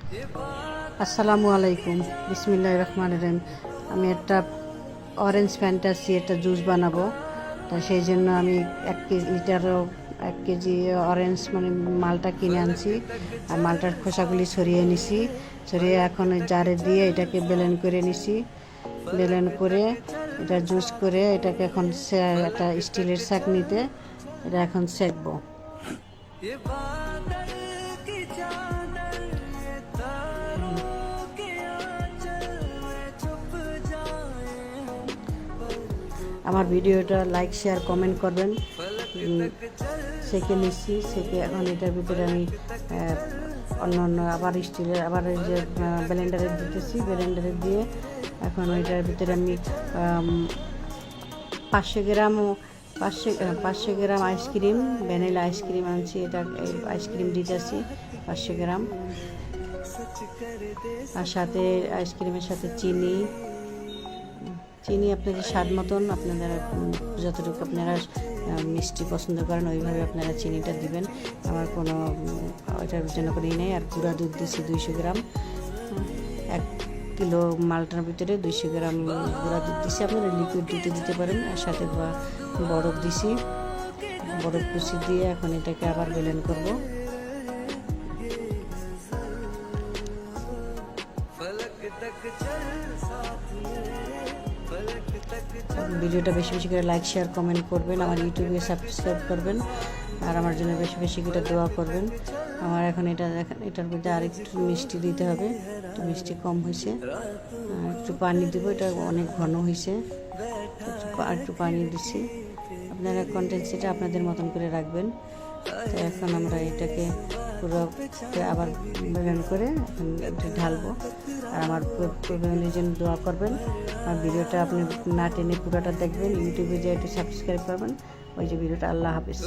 আসসালামু আলাইকুম, বিসমিল্লাহির রহমানির রহিম। আমি একটা অরেঞ্জ ফ্যান্টাসি একটা জুস বানাবো। তা সেই জন্য আমি 1 কেজি অরেঞ্জ মানে মালটা কিনে আনছি, আর মালটার খোসাগুলি ছড়িয়ে নিছি। ছড়িয়ে এখন ওই জারে দিয়ে এটাকে ব্লেন্ড করে নিছি। ব্লেন্ড করে এটা জুস করে এটাকে এখন একটা স্টিলের ছাঁকনিতে এটা এখন সেঁকবো। আমার ভিডিওটা লাইক শেয়ার কমেন্ট করবেন। সেঁকে নিচ্ছি, সেঁকে এখন এটার ভিতরে আমি অন্য আবার স্টিলের আবার এই যে ব্লেন্ডারে দিতেছি। ব্লেন্ডারে দিয়ে এখন ওইটার ভিতরে আমি 500 গ্রাম আইসক্রিম, ভ্যানিলা আইসক্রিম আনছি। এটা আইসক্রিম দিতেছি 500 গ্রাম, আর সাথে আইসক্রিমের সাথে চিনি আপনাদের স্বাদ মতন, আপনারা যতটুকু আপনারা মিষ্টি পছন্দ করেন ওইভাবে আপনারা চিনিটা দিবেন। আমার কোনো ওইটার জন্য কোনো নেই। আর গুঁড়া দুধ দিচ্ছি 200 গ্রাম। 1 কিলো মালটার ভিতরে 200 গ্রাম গুঁড়া দুধ দিচ্ছি। আপনারা লিকুইড দুধে দিতে পারেন। আর সাথে বরফ দিছি, বরফ কুচি দিয়ে এখন এটাকে আবার ব্লেন্ড করব। ভিডিওটা বেশি বেশি করে লাইক শেয়ার কমেন্ট করবেন, আমার ইউটিউবে সাবস্ক্রাইব করবেন, আর আমার জন্য বেশি বেশি করে দোয়া করবেন। আমার এখন এটার মধ্যে আরেকটু মিষ্টি দিতে হবে, একটু মিষ্টি কম হয়েছে, একটু পানি দেবো। এটা অনেক ঘন হয়েছে, একটু পানি দিচ্ছি। আপনারা কন্টেন্সিটা আপনাদের মতন করে রাখবেন। তো এখন আমরা এটাকে পুরো আবার ব্লেন্ড করে এখন এটা ঢালবো। আর আমার ফ্যামিলির জন্য দোয়া করবেন। আমার ভিডিওটা আপনি না টেনে পুরোটা দেখবেন, ইউটিউবে যে একটু সাবস্ক্রাইব করবেন। ওই যে ভিডিওটা। আল্লাহ হাফিজ।